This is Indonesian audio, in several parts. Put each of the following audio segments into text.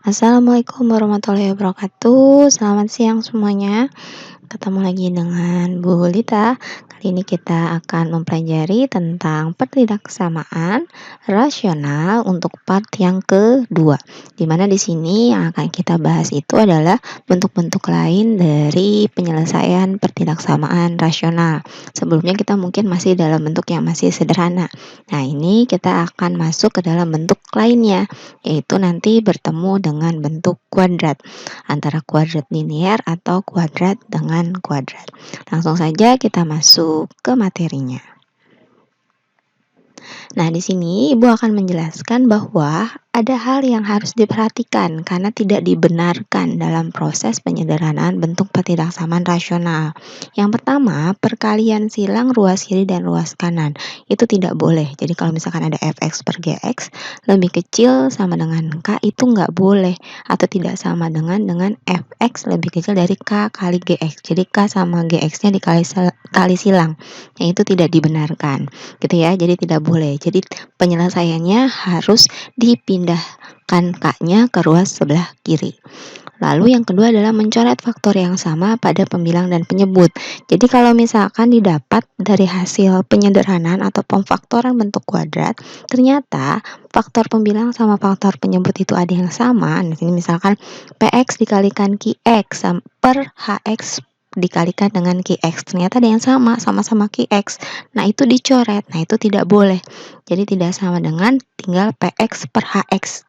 Assalamualaikum warahmatullahi wabarakatuh. Selamat siang semuanya. Ketemu lagi dengan Bu Lita. Kali ini kita akan mempelajari tentang pertidaksamaan rasional untuk part yang kedua. Di mana di sini yang akan kita bahas itu adalah bentuk-bentuk lain dari penyelesaian pertidaksamaan rasional. Sebelumnya kita mungkin masih dalam bentuk yang masih sederhana. Nah, ini kita akan masuk ke dalam bentuk lainnya, yaitu nanti bertemu dengan bentuk kuadrat, antara kuadrat linear atau kuadrat dengan kuadrat. Langsung saja kita masuk ke materinya. Nah, di sini Ibu akan menjelaskan bahwa ada hal yang harus diperhatikan karena tidak dibenarkan dalam proses penyederhanaan bentuk pertidaksamaan rasional. Yang pertama, perkalian silang ruas kiri dan ruas kanan. Itu tidak boleh. Jadi kalau misalkan ada fx per gx lebih kecil sama dengan k, itu nggak boleh. Atau tidak sama dengan fx lebih kecil dari k kali gx. Jadi k sama gx-nya dikali silang. Nah, itu tidak dibenarkan. Gitu ya. Jadi tidak boleh. Jadi penyelesaiannya harus dipindahkan k-nya ke ruas sebelah kiri. Lalu yang kedua adalah mencoret faktor yang sama pada pembilang dan penyebut. Jadi kalau misalkan didapat dari hasil penyederhanaan atau pemfaktoran bentuk kuadrat, ternyata faktor pembilang sama faktor penyebut itu ada yang sama. Nah, ini misalkan px dikalikan qx per hx dikalikan dengan qx, ternyata ada yang sama-sama qx. Nah, itu dicoret. Nah, itu tidak boleh. Jadi tidak sama dengan tinggal px per hx.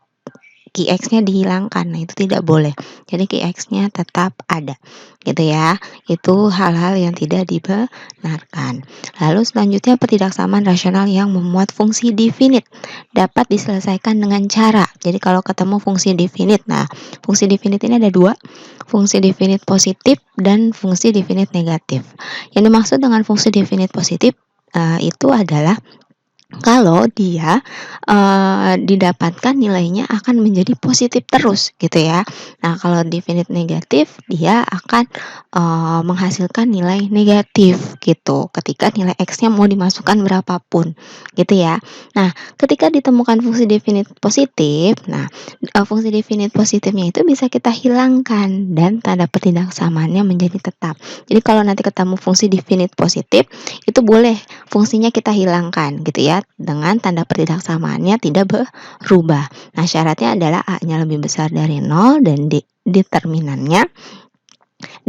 Qx-nya dihilangkan. Nah, itu tidak boleh. Jadi Qx-nya tetap ada. Gitu ya. Itu hal-hal yang tidak dibenarkan. Lalu selanjutnya pertidaksamaan rasional yang memuat fungsi definite dapat diselesaikan dengan cara. Jadi kalau ketemu fungsi definite, nah, fungsi definite ini ada dua. Fungsi definite positif dan fungsi definite negatif. Yang dimaksud dengan fungsi definite positif itu adalah kalau dia didapatkan nilainya akan menjadi positif terus gitu ya. Nah, kalau definite negatif dia akan menghasilkan nilai negatif gitu ketika nilai x-nya mau dimasukkan berapapun gitu ya. Nah, ketika ditemukan fungsi definite positif, nah fungsi definite positifnya itu bisa kita hilangkan dan tanda pertidaksamaannya menjadi tetap. Jadi kalau nanti ketemu fungsi definite positif, itu boleh fungsinya kita hilangkan gitu ya, dengan tanda pertidaksamaannya tidak berubah. Nah, syaratnya adalah A-nya lebih besar dari 0 dan determinannya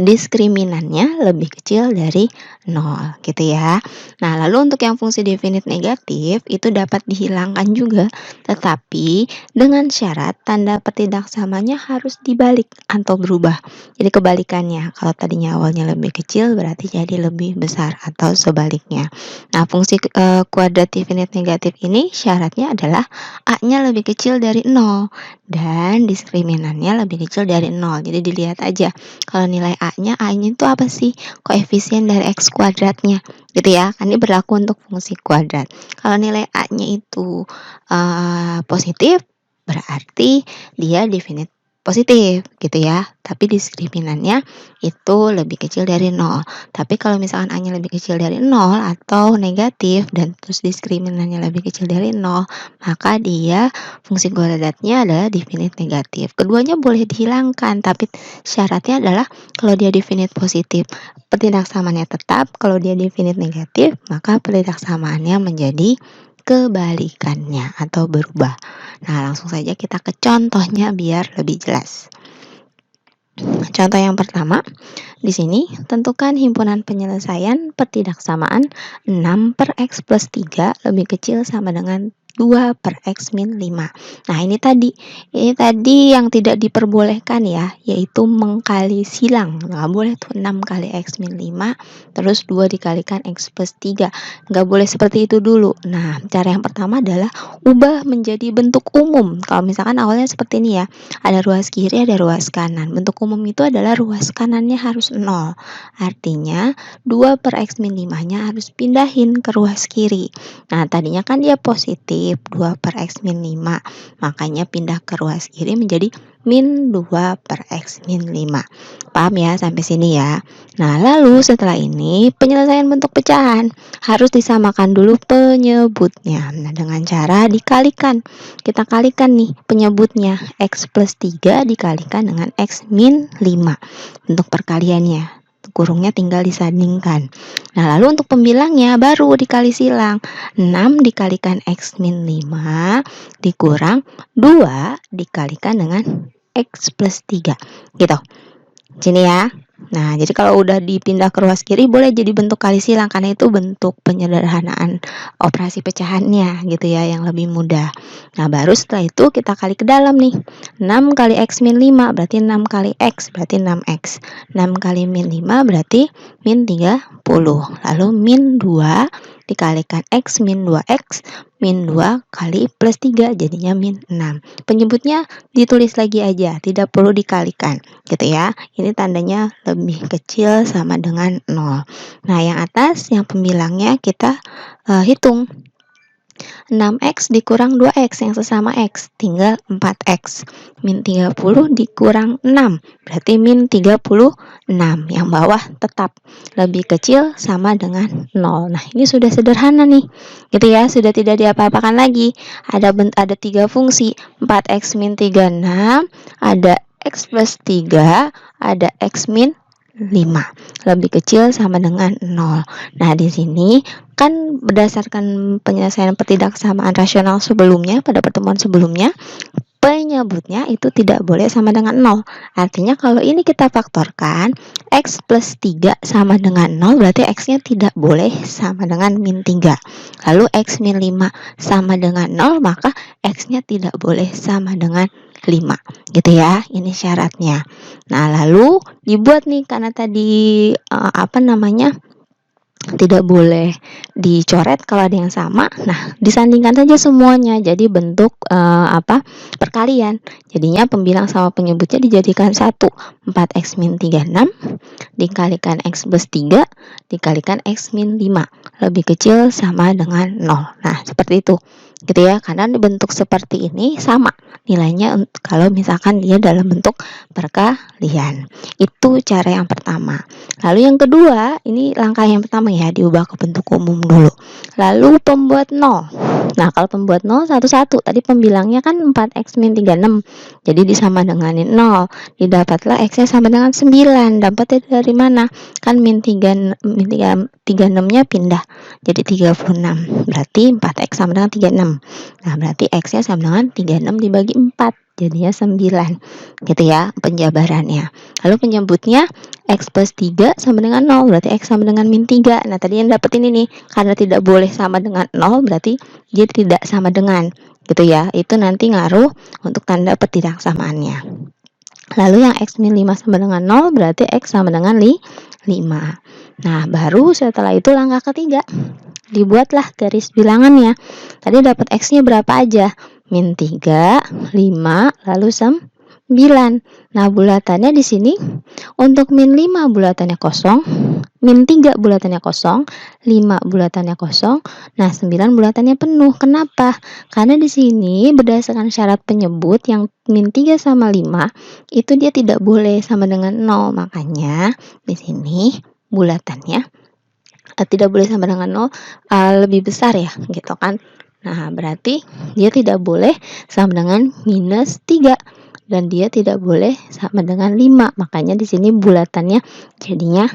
diskriminannya lebih kecil dari 0 gitu ya. Nah, lalu untuk yang fungsi definite negatif itu dapat dihilangkan juga, tetapi dengan syarat tanda pertidaksamanya harus dibalik atau berubah. Jadi kebalikannya, kalau tadinya awalnya lebih kecil berarti jadi lebih besar atau sebaliknya. Nah, fungsi kuadrat definite negatif ini syaratnya adalah A-nya lebih kecil dari 0 dan diskriminannya lebih kecil dari 0. Jadi dilihat aja kalau nilai A-nya itu apa sih? Koefisien dari X kuadratnya gitu ya. Kan ini berlaku untuk fungsi kuadrat. Kalau nilai A-nya itu positif, berarti dia definite positif gitu ya. Tapi diskriminannya itu lebih kecil dari 0. Tapi kalau misalkan A-nya lebih kecil dari 0 atau negatif dan terus diskriminannya lebih kecil dari 0, maka dia fungsi kuadratnya adalah definite negatif. Keduanya boleh dihilangkan, tapi syaratnya adalah kalau dia definite positif, pertidaksamaannya tetap. Kalau dia definite negatif, maka pertidaksamaannya menjadi kebalikannya atau berubah. Nah, langsung saja kita ke contohnya biar lebih jelas. Contoh yang pertama, di sini tentukan himpunan penyelesaian pertidaksamaan 6 per X plus 3 lebih kecil sama dengan 2 per X min 5. Nah, ini tadi yang tidak diperbolehkan ya, yaitu mengkali silang. Nggak boleh tuh 6 kali X min 5, terus 2 dikalikan X plus 3. Nggak boleh seperti itu dulu. Nah, cara yang pertama adalah ubah menjadi bentuk umum. Kalau misalkan awalnya seperti ini ya, ada ruas kiri, ada ruas kanan. Bentuk umum itu adalah ruas kanannya harus 0. Artinya 2 per X min 5-nya harus pindahin ke ruas kiri. Nah, tadinya kan dia positif 2 per X min 5. Makanya pindah ke ruas kiri menjadi min 2 per X min 5. Paham ya sampai sini ya? Nah, lalu setelah ini penyelesaian bentuk pecahan harus disamakan dulu penyebutnya. Nah, dengan cara dikalikan. Kita kalikan nih penyebutnya. X plus 3 dikalikan dengan X min 5. Bentuk perkaliannya. Kurungnya tinggal disandingkan. Nah, lalu untuk pembilangnya baru dikali silang. 6 dikalikan X min 5 dikurang 2 dikalikan dengan X plus 3. Gitu. Sini ya. Nah, jadi kalau udah dipindah ke ruas kiri boleh jadi bentuk kali silang karena itu bentuk penyederhanaan operasi pecahannya gitu ya yang lebih mudah. Nah, baru setelah itu kita kali ke dalam nih. 6 kali X min 5 berarti 6 kali X berarti 6X. 6 kali min 5 berarti min 30. Lalu min 2 dikalikan X min 2X min 2 kali plus 3 jadinya min 6. Penyebutnya ditulis lagi aja, tidak perlu dikalikan gitu ya. Ini tandanya lebih kecil sama dengan 0. Nah, yang atas yang pembilangnya kita hitung. 6X dikurang 2X yang sesama X tinggal 4X. Min 30 dikurang 6 berarti min 36. Yang bawah tetap lebih kecil sama dengan 0. Nah, ini sudah sederhana nih gitu ya, sudah tidak diapa-apakan lagi. Ada 3 fungsi, 4X min 36, ada X plus 3, ada X min 5 lebih kecil sama dengan 0. Nah, di sini kan berdasarkan penyelesaian pertidaksamaan rasional sebelumnya pada pertemuan sebelumnya, penyebutnya itu tidak boleh sama dengan 0. Artinya kalau ini kita faktorkan, X plus 3 sama dengan 0 berarti X-nya tidak boleh sama dengan min 3. Lalu X min 5 sama dengan 0 maka X-nya tidak boleh sama dengan 5 gitu ya, ini syaratnya. Nah, lalu dibuat nih karena tadi tidak boleh dicoret kalau ada yang sama. Nah, disandingkan saja semuanya jadi bentuk perkalian. Jadinya pembilang sama penyebutnya dijadikan 1. 4X min 36 dikalikan X plus 3 dikalikan X min 5 lebih kecil sama dengan 0. Nah, seperti itu gitu ya, karena bentuk seperti ini sama nilainya kalau misalkan dia dalam bentuk perkalian. Itu cara yang pertama. Lalu yang kedua, ini langkah yang pertama ya, diubah ke bentuk umum dulu. Lalu pembuat 0. Nah, kalau pembuat 0 1-1, tadi pembilangnya kan 4X min 36. Jadi disama denganin 0. Didapatlah X-nya sama dengan 9. Dapatnya dari mana? Kan min 36-nya pindah jadi 36. Berarti 4X sama dengan 36. Nah, berarti X-nya sama dengan 36 dibagi 4. Jadinya 9. Gitu ya penjabarannya. Lalu penyebutnya X plus 3 sama dengan 0. Berarti X sama dengan min 3. Nah, tadi yang dapet ini nih. Karena tidak boleh sama dengan 0, berarti dia tidak sama dengan. Gitu ya. Itu nanti ngaruh untuk tanda pertidaksamaannya. Lalu yang X min 5 sama dengan 0 berarti X sama dengan 5. Nah, baru setelah itu langkah ketiga. Dibuatlah garis bilangannya. Tadi dapat X-nya berapa aja? Min 3, 5, lalu 9. Nah, bulatannya di sini untuk min 5 bulatannya kosong, min 3 bulatannya kosong, 5 bulatannya kosong, nah 9 bulatannya penuh. Kenapa? Karena di sini berdasarkan syarat penyebut yang min 3 sama 5 itu dia tidak boleh sama dengan 0. Makanya di sini bulatannya tidak boleh sama dengan 0, lebih besar ya, gitu kan. Nah, berarti dia tidak boleh sama dengan minus 3 dan dia tidak boleh sama dengan 5. Makanya di sini bulatannya jadinya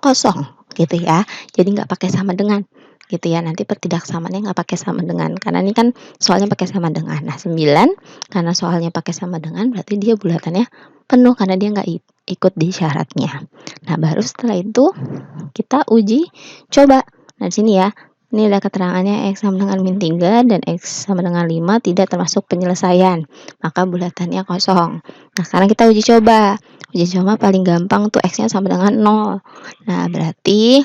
kosong gitu ya. Jadi nggak pakai sama dengan gitu ya. Nanti pertidaksamaannya nggak pakai sama dengan karena ini kan soalnya pakai sama dengan. Nah, 9 karena soalnya pakai sama dengan berarti dia bulatannya penuh karena dia nggak ikut di syaratnya. Nah, baru setelah itu kita uji coba. Nah, di sini ya. Ini ada keterangannya X sama dengan min 3 dan X sama dengan 5 tidak termasuk penyelesaian. Maka bulatannya kosong. Nah, sekarang kita uji coba. Uji coba paling gampang tuh X-nya sama dengan 0. Nah, berarti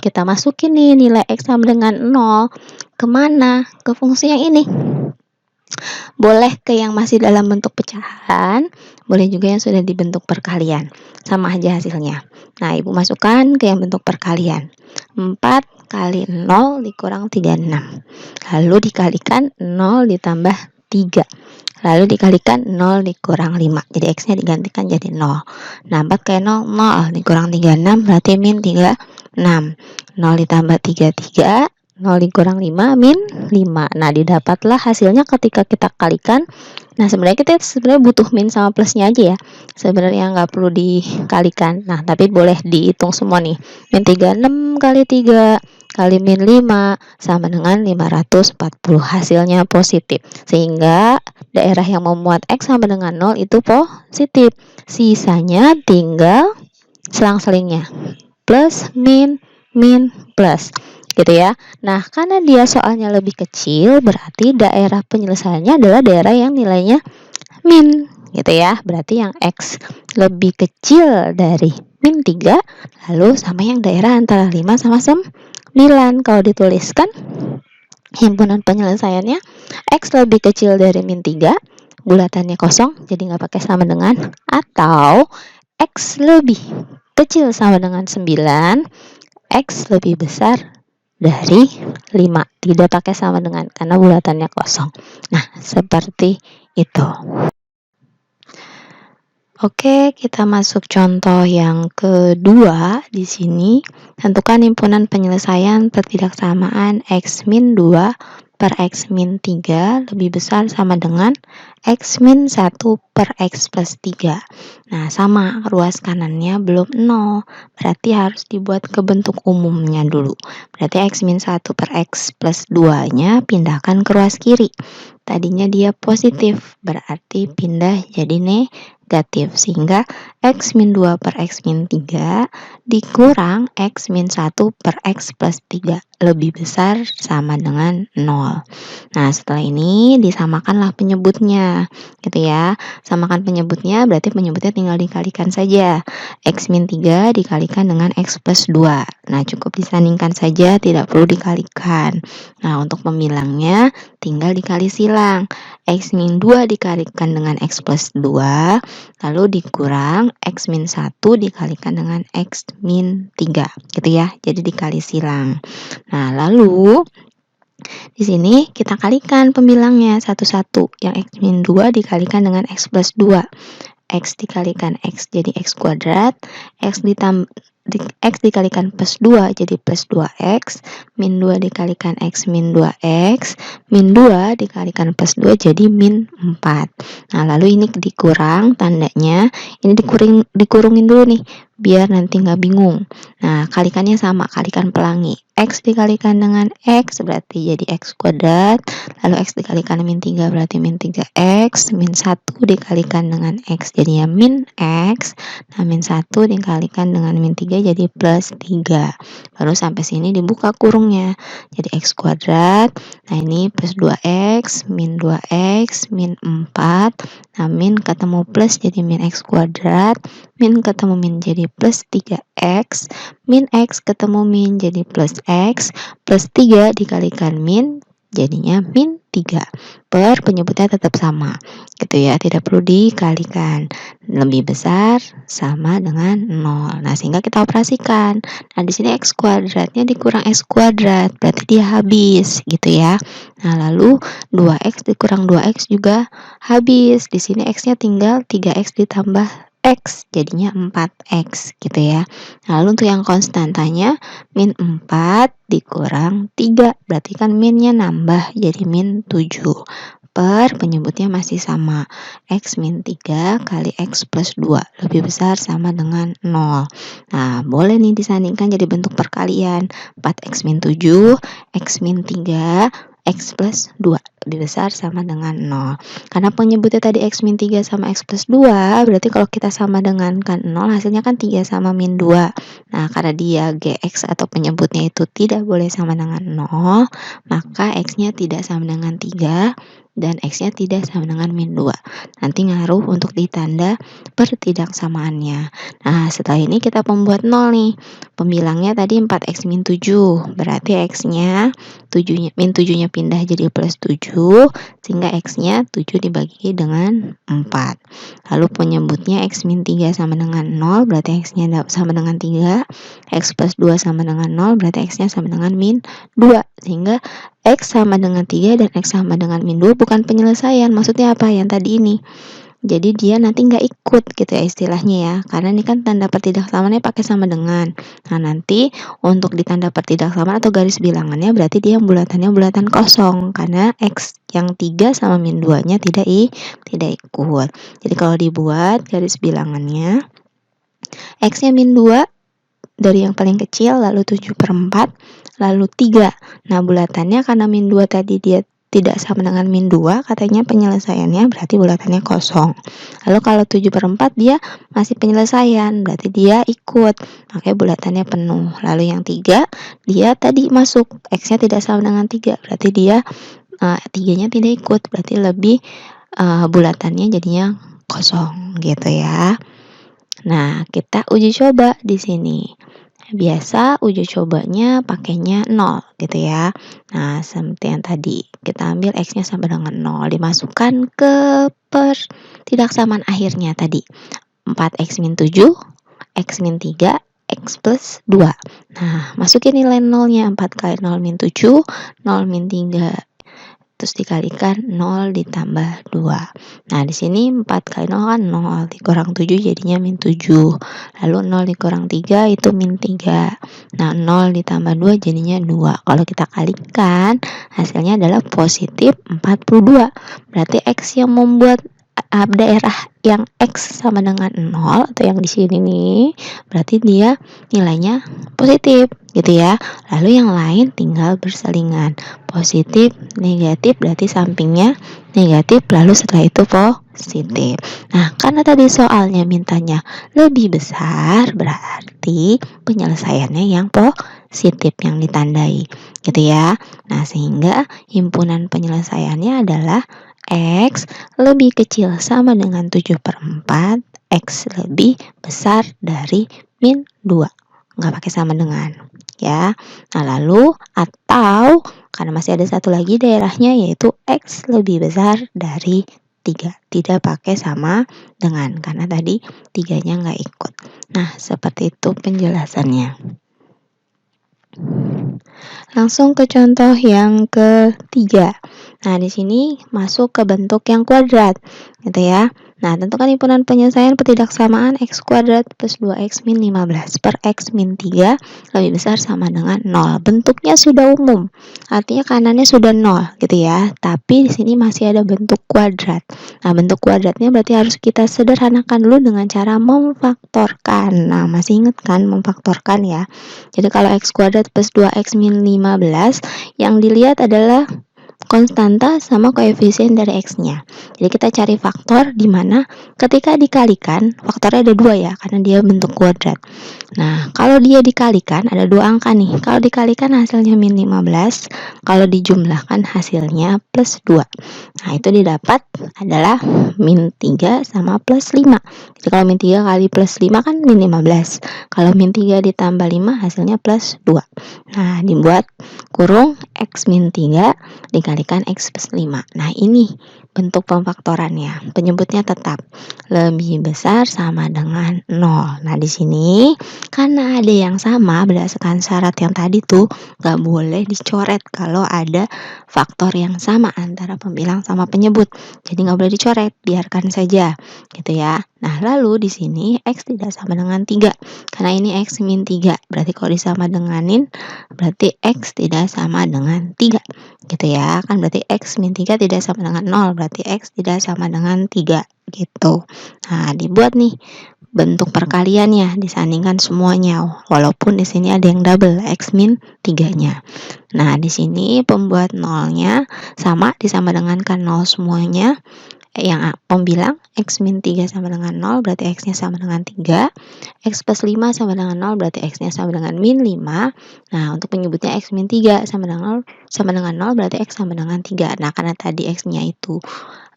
kita masukin nih nilai X sama dengan 0. Kemana? Ke fungsi yang ini. Boleh ke yang masih dalam bentuk pecahan, boleh juga yang sudah dibentuk perkalian. Sama aja hasilnya. Nah, Ibu masukkan ke yang bentuk perkalian. 4 kali 0 dikurang 36. Lalu dikalikan 0 ditambah 3. lalu dikalikan 0 dikurang 5, jadi X-nya digantikan jadi 0. Nah, 4 kayak 0, 0 dikurang 36 berarti min 36. 0 ditambah 33, 0 dikurang 5 min 5. Nah, didapatlah hasilnya ketika kita kalikan. Nah, sebenarnya kita butuh min sama plusnya aja ya. Sebenarnya nggak perlu dikalikan. Nah, tapi boleh dihitung semua nih. Min 36 kali 3 kali min 5 sama dengan 540. Hasilnya positif. Sehingga daerah yang memuat X sama dengan 0 itu positif. Sisanya tinggal selang-selingnya. Plus, min, plus. Gitu ya. Nah, karena dia soalnya lebih kecil, berarti daerah penyelesaiannya adalah daerah yang nilainya min, gitu ya. Berarti yang X lebih kecil dari min 3, lalu sama yang daerah antara 5 sama 9. Kalau dituliskan himpunan penyelesaiannya X lebih kecil dari min 3, bulatannya kosong, jadi nggak pakai sama dengan, atau X lebih kecil sama dengan 9, X lebih besar dari 5, tidak pakai sama dengan karena bulatannya kosong. Nah, seperti itu. Oke, kita masuk contoh yang kedua di sini. Tentukan himpunan penyelesaian pertidaksamaan X min 2 per X min 3 lebih besar sama dengan X min 1 per X plus 3. Nah, sama, ruas kanannya belum 0, berarti harus dibuat ke bentuk umumnya dulu. Berarti X min 1 per X plus 2-nya pindahkan ke ruas kiri. Tadinya dia positif, berarti pindah jadi negatif, sehingga X min 2 per X min 3 dikurang X min 1 per X plus 3 lebih besar sama dengan 0. Nah, setelah ini disamakanlah penyebutnya, gitu ya. Samakan penyebutnya, berarti penyebutnya tinggal dikalikan saja. X min 3 dikalikan dengan X plus 2. Nah, cukup disandingkan saja, tidak perlu dikalikan. Nah, untuk pemilangnya tinggal dikali silang. X min 2 dikalikan dengan X plus 2, lalu dikurang X min 1 dikalikan dengan X min 3, gitu ya. Jadi dikali silang. Nah, lalu di sini kita kalikan pembilangnya satu-satu. Yang X min 2 dikalikan dengan X plus 2. X dikalikan X jadi X kuadrat, X dikalikan plus 2 jadi plus 2X, min 2 dikalikan X min 2X, min 2 dikalikan plus 2 jadi min 4. Nah, lalu ini dikurang tandanya, ini dikurungin dulu nih, biar nanti nggak bingung. Nah, kalikannya sama, kalikan pelangi. X dikalikan dengan X berarti jadi X kuadrat, lalu X dikalikan min 3 berarti min 3X, min 1 dikalikan dengan X jadinya min X, nah min 1 dikalikan dengan min 3 jadi plus 3. Baru sampai sini dibuka kurungnya, jadi X kuadrat, nah ini plus 2X, min 2X, min 4, nah min ketemu plus jadi min X kuadrat, min ketemu min jadi plus 3X, min X ketemu min jadi plus X, plus 3 dikalikan min jadinya min 3. Per penyebutnya tetap sama, gitu ya, tidak perlu dikalikan. Lebih besar sama dengan 0. Nah, sehingga kita operasikan. Nah, di sini X kuadratnya dikurang X kuadrat, berarti dia habis, gitu ya. Nah, lalu 2X dikurang 2X juga habis. Di sini X-nya tinggal 3X ditambah X, jadinya 4X, gitu ya. Nah, lalu untuk yang konstantanya min 4 dikurang 3, berarti kan minnya nambah jadi min 7. Per penyebutnya masih sama, X min 3 kali X plus 2 lebih besar sama dengan 0. Nah, boleh nih disandingkan jadi bentuk perkalian, 4X min 7, X min 3, X plus 2 lebih besar sama dengan 0. Karena penyebutnya tadi X min 3 sama X plus 2, berarti kalau kita sama dengan kan 0, hasilnya kan 3 sama min 2. Nah, karena dia GX atau penyebutnya itu tidak boleh sama dengan 0, maka X-nya tidak sama dengan 3 dan X-nya tidak sama dengan min 2. Nanti ngaruh untuk ditanda pertidaksamaannya. Nah, setelah ini kita membuat 0 nih. Pembilangnya tadi 4X min 7, berarti X-nya min 7-nya pindah jadi plus 7, 7, sehingga X-nya 7 dibagi dengan 4. Lalu penyebutnya X min 3 sama dengan 0, berarti X-nya sama dengan 3. X plus 2 sama dengan 0, berarti X-nya sama dengan min 2. Sehingga X sama dengan 3 dan X sama dengan min 2 bukan penyelesaian. Maksudnya apa? Yang tadi ini. Jadi dia nanti nggak ikut gitu ya istilahnya ya, karena ini kan tanda pertidaksamaannya pakai sama dengan. Nah nanti untuk di tanda pertidaksamaan atau garis bilangannya berarti dia bulatannya bulatan kosong, karena X yang 3 sama min 2 nya tidak ikut. Jadi kalau dibuat garis bilangannya, X nya min 2 dari yang paling kecil, lalu 7/4, lalu 3. Nah bulatannya karena min 2 tadi dia tidak sama dengan min 2, katanya penyelesaiannya berarti bulatannya kosong. Lalu kalau 7/4 dia masih penyelesaian, berarti dia ikut, makanya bulatannya penuh. Lalu yang 3, dia tadi masuk, X-nya tidak sama dengan 3, berarti dia 3-nya tidak ikut, berarti lebih bulatannya jadinya kosong gitu ya. Nah, kita uji coba di sini. Biasa uji cobanya pakainya 0 gitu ya. Nah, seperti yang tadi, kita ambil X-nya sama dengan 0, dimasukkan ke pertidaksamaan akhirnya tadi. 4X min 7, X min 3, X plus 2. Nah, masukin nilai 0-nya, 4 kali 0 min 7, 0 min 3 terus dikalikan 0 ditambah 2. Nah, di sini 4 kali 0 kan 0, dikurang 7 jadinya min 7. Lalu 0 dikurang 3 itu min 3. Nah, 0 ditambah 2 jadinya 2. Kalau kita kalikan, hasilnya adalah positif 42. Berarti X yang membuat daerah yang X sama dengan 0 atau yang di sini nih, berarti dia nilainya positif gitu ya. Lalu yang lain tinggal berselingan. Positif, negatif berarti sampingnya negatif, lalu setelah itu positif. Nah, karena tadi soalnya mintanya lebih besar, berarti penyelesaiannya yang positif yang ditandai gitu ya. Nah, sehingga himpunan penyelesaiannya adalah X lebih kecil sama dengan 7/4, X lebih besar dari min 2. Nggak pakai sama dengan ya. Nah, lalu atau karena masih ada satu lagi daerahnya, yaitu X lebih besar dari 3. Tidak pakai sama dengan, karena tadi 3-nya nggak ikut. Nah, seperti itu penjelasannya. Langsung ke contoh yang ketiga. Nah, di sini masuk ke bentuk yang kuadrat, gitu ya. Nah, tentukan himpunan penyelesaian pertidaksamaan X kuadrat plus 2X min 15 per X min 3 lebih besar sama dengan 0. Bentuknya sudah umum, artinya kanannya sudah 0 gitu ya. Tapi di sini masih ada bentuk kuadrat. Nah, bentuk kuadratnya berarti harus kita sederhanakan dulu dengan cara memfaktorkan. Nah, masih ingat kan memfaktorkan ya. Jadi kalau X kuadrat plus 2X min 15, yang dilihat adalah konstanta sama koefisien dari X-nya. Jadi kita cari faktor di mana ketika dikalikan, faktornya ada 2 ya, karena dia bentuk kuadrat. Nah, kalau dia dikalikan, ada 2 angka nih. Kalau dikalikan hasilnya min 15, kalau dijumlahkan hasilnya plus 2. Nah, itu didapat adalah min 3 sama plus 5. Jadi kalau min 3 kali plus 5 kan min 15. Kalau min 3 ditambah 5 hasilnya plus 2. Nah, dibuat kurung X min 3 dikalikan X plus 5. Nah, ini bentuk pemfaktorannya. Penyebutnya tetap lebih besar sama dengan 0. Nah, di sini karena ada yang sama berdasarkan syarat yang tadi tuh, nggak boleh dicoret kalau ada faktor yang sama antara pembilang sama penyebut. Jadi nggak boleh dicoret, biarkan saja gitu ya. Nah, lalu di sini X tidak sama dengan 3. Karena ini X min 3. Berarti kalau disama denganin, berarti X tidak sama dengan 3. Gitu ya. Kan berarti X min 3 tidak sama dengan 0. Berarti X tidak sama dengan 3. Gitu. Nah, dibuat nih bentuk perkaliannya, disandingkan semuanya. Walaupun di sini ada yang double, X min 3-nya. Nah, di sini pembuat 0-nya sama, disama dengankan 0 semuanya. Yang pembilang X min 3 sama dengan 0, berarti X-nya sama dengan 3. X plus 5 sama dengan 0, berarti X-nya sama dengan min 5. Nah, untuk penyebutnya X min 3 sama dengan 0, berarti X sama dengan 3. Nah, karena tadi X-nya itu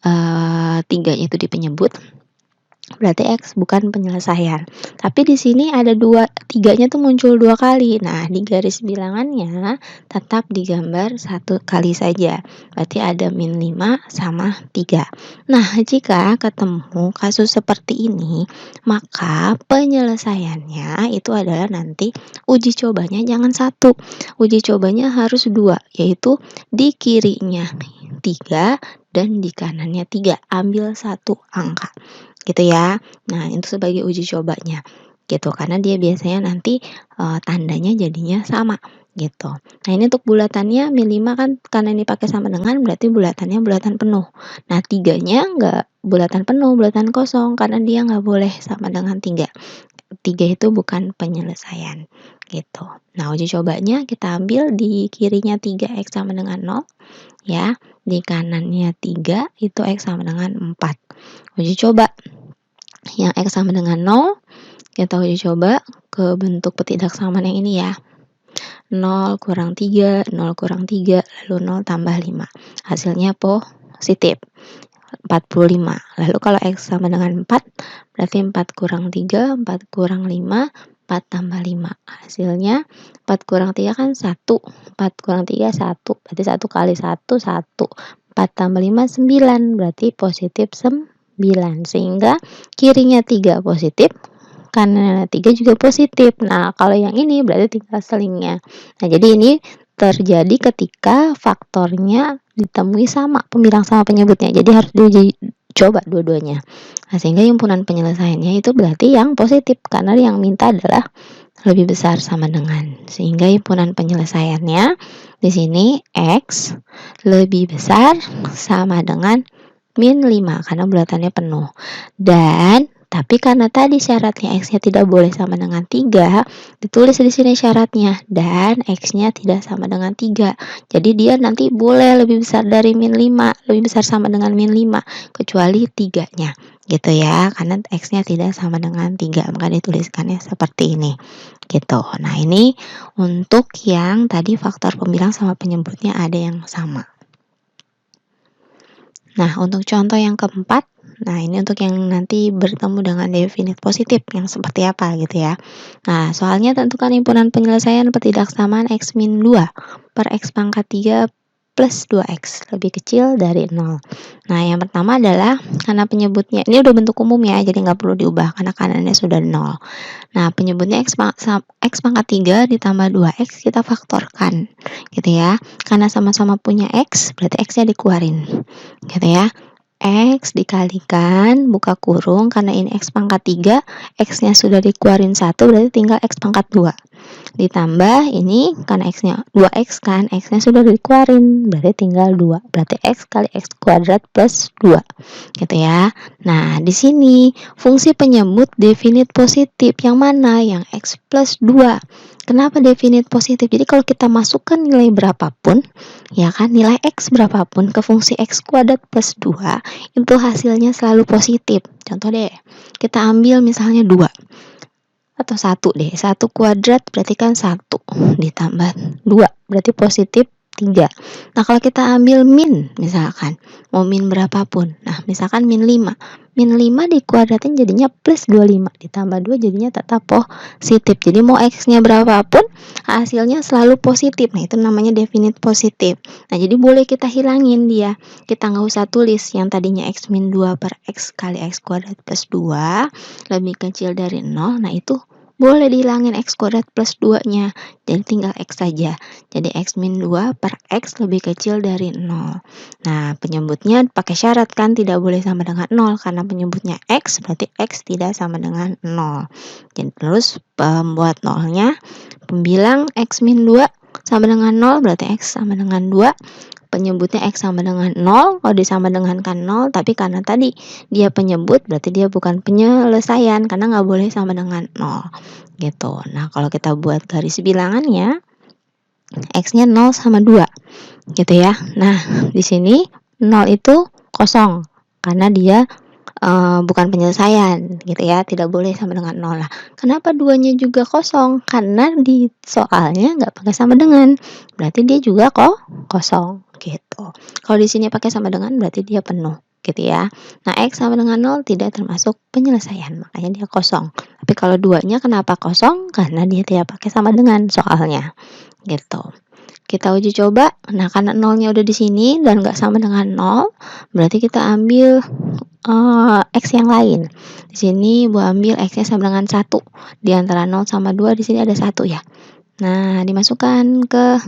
3 itu di penyebut, berarti X bukan penyelesaian. Tapi di sini ada 3-nya tuh muncul 2 kali. Nah, di garis bilangannya tetap digambar 1 kali saja. Berarti ada -5 sama 3. Nah, jika ketemu kasus seperti ini, maka penyelesaiannya itu adalah nanti uji cobanya jangan 1, uji cobanya harus 2, yaitu di kirinya 3 dan di kanannya 3. Ambil 1 angka. Gitu ya. Nah, itu sebagai uji cobanya, gitu. Karena dia biasanya nanti, tandanya jadinya sama, gitu. Nah, ini untuk bulatannya -5 kan karena ini pakai sama dengan berarti bulatannya bulatan penuh. Nah, 3-nya nggak bulatan penuh, bulatan kosong karena dia nggak boleh sama dengan 3. 3 itu bukan penyelesaian, gitu. Nah, uji cobanya kita ambil di kirinya 3 X sama dengan 0, ya. Di kanannya 3 itu X sama dengan 4. Uji coba yang X sama dengan 0, kita uji coba ke bentuk ketidaksamaan yang ini ya. 0 kurang 3, 0 kurang 3, lalu 0 tambah 5. Hasilnya positif, 45. Lalu kalau X sama dengan 4, berarti 4 kurang 3, 4 kurang 5, 4 tambah 5. Hasilnya 4 kurang 3 kan 1, 4 kurang 3 1, berarti 1 kali 1, 1. 4 tambah 5, 9, berarti positif 9. Sehingga kirinya 3 positif, kanannya 3 juga positif. Nah, kalau yang ini berarti tinggal selingnya. Nah, jadi ini terjadi ketika faktornya ditemui sama, pembilang sama penyebutnya. Jadi harus diuji coba dua-duanya. Nah, sehingga himpunan penyelesaiannya itu berarti yang positif karena yang minta adalah lebih besar sama dengan. Sehingga himpunan penyelesaiannya di sini X lebih besar sama dengan -5 karena bulatannya penuh. Dan tapi karena tadi syaratnya X-nya tidak boleh sama dengan 3, ditulis di sini syaratnya dan X-nya tidak sama dengan 3. Jadi dia nanti boleh lebih besar dari -5, lebih besar sama dengan -5 kecuali 3-nya. Gitu ya, karena X-nya tidak sama dengan 3, maka dituliskannya seperti ini. Gitu. Nah, ini untuk yang tadi faktor pembilang sama penyebutnya ada yang sama. Nah, untuk contoh yang keempat, nah ini untuk yang nanti bertemu dengan definit positif yang seperti apa gitu ya. Nah, soalnya tentukan himpunan penyelesaian ketidaksamaan X min 2 per X pangkat 3 plus 2X lebih kecil dari 0. Nah, yang pertama adalah karena penyebutnya, ini udah bentuk umum ya, jadi nggak perlu diubah karena kanannya sudah 0. Nah, penyebutnya X pangkat 3 ditambah 2X kita faktorkan gitu ya. Karena sama-sama punya X, berarti X-nya dikeluarin gitu ya. X dikalikan buka kurung karena ini X pangkat 3, X-nya sudah dikeluarin 1 berarti tinggal X pangkat 2. Ditambah ini karena X-nya 2X kan, X-nya sudah dikeluarin berarti tinggal 2. Berarti X kali X kuadrat plus 2. Gitu ya. Nah, di sini fungsi penyebut definit positif yang mana? Yang X plus 2. Kenapa definit positif? Jadi kalau kita masukkan nilai berapapun, ya kan, nilai X berapapun ke fungsi X kuadrat plus 2, itu hasilnya selalu positif. Contoh deh, kita ambil misalnya 2 atau 1 deh. 1 kuadrat berarti kan 1 ditambah 2 berarti positif 3. Nah, kalau kita ambil min misalkan, mau min berapapun. Nah, misalkan min 5. Min 5 dikuadratin jadinya plus 25 ditambah 2 jadinya tetap positif. Jadi mau X-nya berapapun hasilnya selalu positif. Nah, itu namanya definit positif. Nah, jadi boleh kita hilangin dia. Kita nggak usah tulis yang tadinya X min 2 per X kali X kuadrat plus 2 lebih kecil dari 0. Nah, itu boleh dihilangin X kuadrat plus 2-nya. Jadi tinggal X saja. Jadi X min 2 per X lebih kecil dari 0. Nah, penyebutnya pakai syarat kan tidak boleh sama dengan 0 karena penyebutnya X berarti X tidak sama dengan 0. Jadi terus pembuat nolnya, pembilang X min 2 sama dengan 0 berarti X sama dengan 2. Penyebutnya X sama dengan 0, kalau disama dengan kan 0, tapi karena tadi dia penyebut berarti dia bukan penyelesaian karena nggak boleh sama dengan 0 gitu. Nah, kalau kita buat garis bilangannya, X-nya 0 sama 2 gitu ya. Nah, di sini 0 itu kosong karena dia bukan penyelesaian gitu ya, tidak boleh sama dengan 0 lah. Kenapa 2-nya juga kosong? Karena di soalnya nggak pakai sama dengan, berarti dia juga kosong gitu. Kalau di sini pakai sama dengan berarti dia penuh gitu ya. Nah, X sama dengan 0 tidak termasuk penyelesaian, makanya dia kosong. Tapi kalau 2-nya kenapa kosong? Karena dia tidak pakai sama dengan soalnya, gitu. Kita uji coba, nah karena 0-nya udah di sini dan nggak sama dengan 0, berarti kita ambil X yang lain. Di sini Bu ambil X-nya sama dengan 1. Di antara 0 sama 2 di sini ada 1 ya. Nah, dimasukkan ke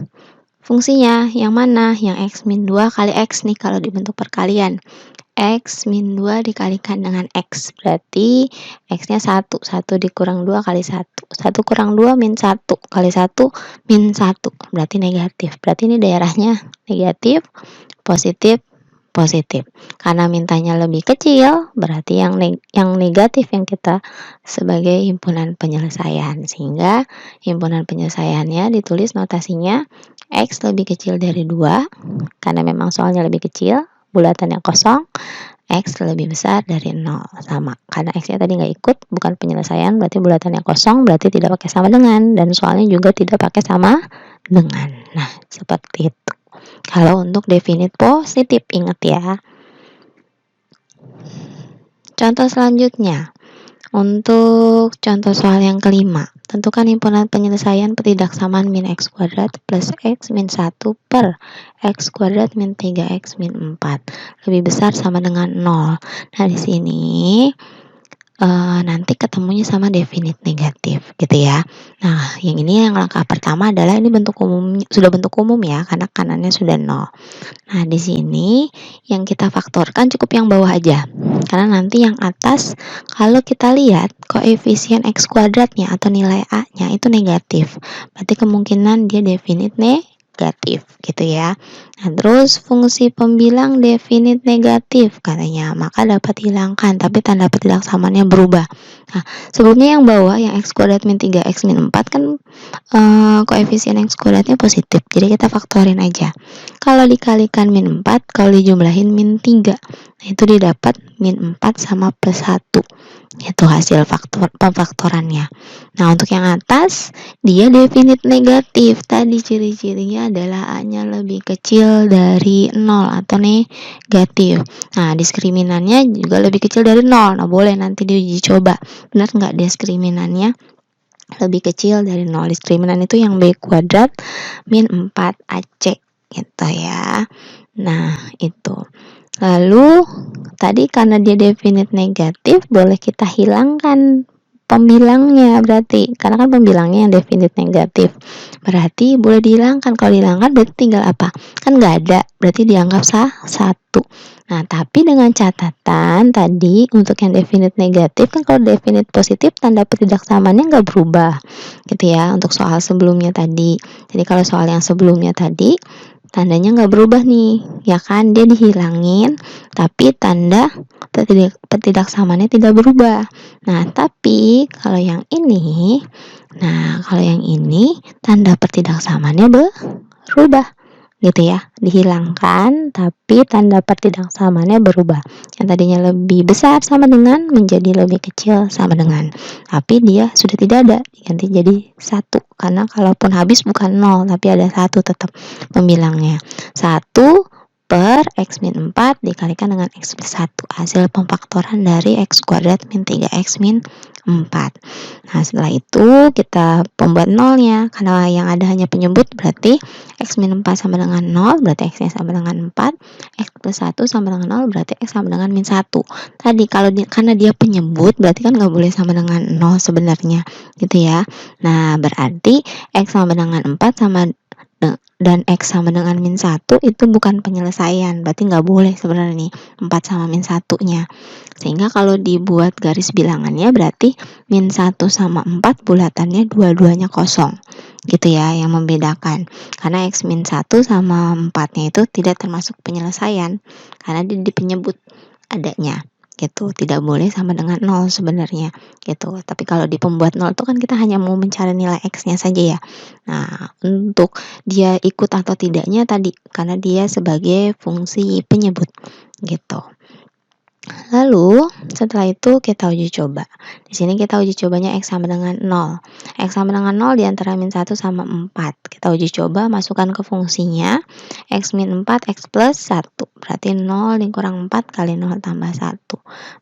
fungsinya yang mana? Yang X min 2 kali X nih kalau dibentuk perkalian. X min 2 dikalikan dengan X, berarti X-nya 1. 1 dikurang 2 kali 1. 1 kurang 2 min 1 kali 1 min 1, berarti negatif. Berarti ini daerahnya negatif, positif, positif. Karena mintanya lebih kecil, berarti yang negatif yang kita sebagai himpunan penyelesaian. Sehingga himpunan penyelesaiannya ditulis notasinya X lebih kecil dari 2, karena memang soalnya lebih kecil, bulatan yang kosong, X lebih besar dari 0, sama. Karena X-nya tadi nggak ikut, bukan penyelesaian, berarti bulatan yang kosong, berarti tidak pakai sama dengan, dan soalnya juga tidak pakai sama dengan. Nah, seperti itu. Kalau untuk definit positif, ingat ya. Contoh selanjutnya, untuk contoh soal yang kelima, tentukan himpunan penyelesaian petidaksamaan min X kuadrat plus X min 1 per X kuadrat min 3X min 4 lebih besar sama dengan 0. Nah, di sini nanti ketemunya sama definit negatif gitu ya. Nah, yang ini yang langkah pertama adalah ini bentuk umum, sudah bentuk umum ya, karena kanannya sudah 0. Nah, di sini yang kita faktorkan cukup yang bawah aja. Karena nanti yang atas kalau kita lihat koefisien X kuadratnya atau nilai A-nya itu negatif. Berarti kemungkinan dia definit negatif gitu ya. Nah, terus fungsi pembilang definit negatif katanya, maka dapat hilangkan tapi tanda petidaksamaannya berubah. Nah, sebelumnya yang bawah yang X kuadrat min 3X min 4 kan koefisien X kuadratnya positif. Jadi kita faktorin aja. Kalau dikalikan min 4, kalau dijumlahin min 3. Nah, itu didapat min 4 sama plus 1. Itu hasil pemfaktorannya. Nah, untuk yang atas, dia definit negatif. Tadi ciri-cirinya adalah A-nya lebih kecil dari 0 atau negatif. Nah, diskriminannya juga lebih kecil dari 0. Nah, boleh nanti diuji coba. Benar nggak diskriminannya lebih kecil dari 0? Diskriminan itu yang B kuadrat min 4AC gitu ya. Nah, itu. Lalu tadi karena dia definit negatif, boleh kita hilangkan pembilangnya berarti. Karena kan pembilangnya yang definit negatif. Berarti boleh dihilangkan. Kalau dihilangkan berarti tinggal apa? Kan nggak ada. Berarti dianggap sah 1. Nah, tapi dengan catatan tadi untuk yang definit negatif kan, kalau definit positif tanda petidaksamaannya nggak berubah gitu ya untuk soal sebelumnya tadi. Jadi kalau soal yang sebelumnya tadi tandanya nggak berubah nih, ya kan, dia dihilangin tapi tanda petidaksamaannya tidak berubah. Nah, tapi kalau yang ini, tanda petidaksamaannya berubah gitu ya, dihilangkan tapi tanda petidaksamaannya berubah. Yang tadinya lebih besar sama dengan menjadi lebih kecil sama dengan, tapi dia sudah tidak ada, diganti jadi 1. Karena kalaupun habis bukan 0 tapi ada 1 tetap pembilangnya. 1 per X min 4 dikalikan dengan X plus 1, hasil pemfaktoran dari X kuadrat min 3X min 4. Nah, setelah itu kita pembuat nolnya, karena yang ada hanya penyebut, berarti X min 4 sama dengan 0, berarti X-nya sama dengan 4, X plus 1 sama dengan 0, berarti X sama dengan min 1. Tadi karena dia penyebut, berarti kan nggak boleh sama dengan 0 sebenarnya gitu ya. Nah, berarti X sama dengan 4 dan X sama dengan min 1 itu bukan penyelesaian, berarti nggak boleh sebenarnya nih 4 sama min 1-nya. Sehingga kalau dibuat garis bilangannya berarti min 1 sama 4 bulatannya dua-duanya kosong gitu ya, yang membedakan. Karena X min 1 sama 4-nya itu tidak termasuk penyelesaian karena dia di penyebut adanya gitu, tidak boleh sama dengan 0 sebenarnya gitu. Tapi kalau di pembuat 0 itu kan kita hanya mau mencari nilai X-nya saja ya. Nah, untuk dia ikut atau tidaknya tadi karena dia sebagai fungsi penyebut gitu. Lalu setelah itu kita uji coba. Di sini kita uji cobanya X sama dengan 0. X sama dengan 0 di antara min 1 sama 4. Kita uji coba masukkan ke fungsinya X min 4 X plus 1. Berarti 0 dikurang 4 kali 0 tambah 1.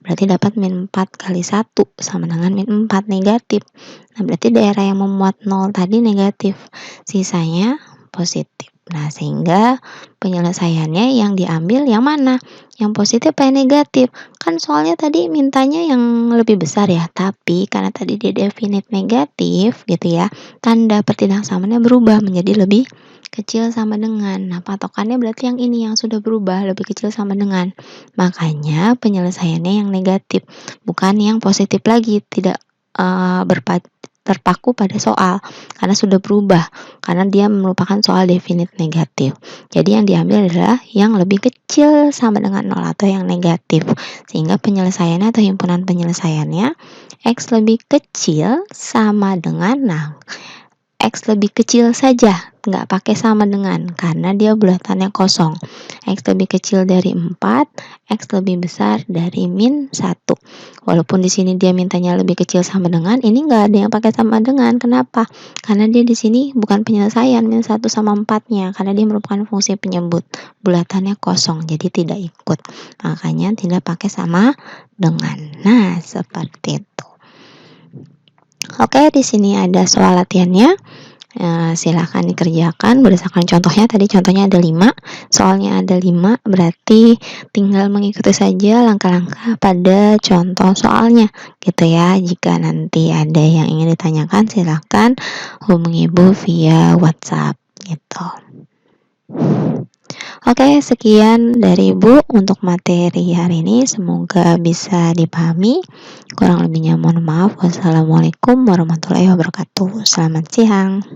Berarti dapat min 4 kali 1 sama dengan min 4 negatif. Nah, berarti daerah yang memuat 0 tadi negatif. Sisanya positif. Nah, sehingga penyelesaiannya yang diambil yang mana? Yang positif apa yang negatif? Kan soalnya tadi mintanya yang lebih besar ya, tapi karena tadi dia definite negatif gitu ya, tanda pertidaksamaannya berubah menjadi lebih kecil sama dengan. Nah, patokannya berarti yang ini yang sudah berubah lebih kecil sama dengan. Makanya penyelesaiannya yang negatif, bukan yang positif lagi, tidak terpaku pada soal karena sudah berubah, karena dia merupakan soal definite negatif. Jadi yang diambil adalah yang lebih kecil sama dengan 0 atau yang negatif. Sehingga penyelesaiannya atau himpunan penyelesaiannya X lebih kecil sama dengan, X lebih kecil saja, nggak pakai sama dengan, karena dia bulatannya kosong. X lebih kecil dari 4, X lebih besar dari min 1. Walaupun di sini dia mintanya lebih kecil sama dengan, ini nggak ada yang pakai sama dengan. Kenapa? Karena dia di sini bukan penyelesaian min 1 sama 4-nya, karena dia merupakan fungsi penyebut. Bulatannya kosong, jadi tidak ikut. Makanya tidak pakai sama dengan. Nah, seperti itu. Oke, di sini ada soal latihannya. Silahkan dikerjakan berdasarkan contohnya. Tadi contohnya ada 5, soalnya ada 5, berarti tinggal mengikuti saja langkah-langkah pada contoh soalnya gitu ya. Jika nanti ada yang ingin ditanyakan, silahkan hubungi Ibu via WhatsApp gitu. Oke, sekian dari Ibu untuk materi hari ini, semoga bisa dipahami. Kurang lebihnya mohon maaf. Wassalamualaikum warahmatullahi wabarakatuh. Selamat siang.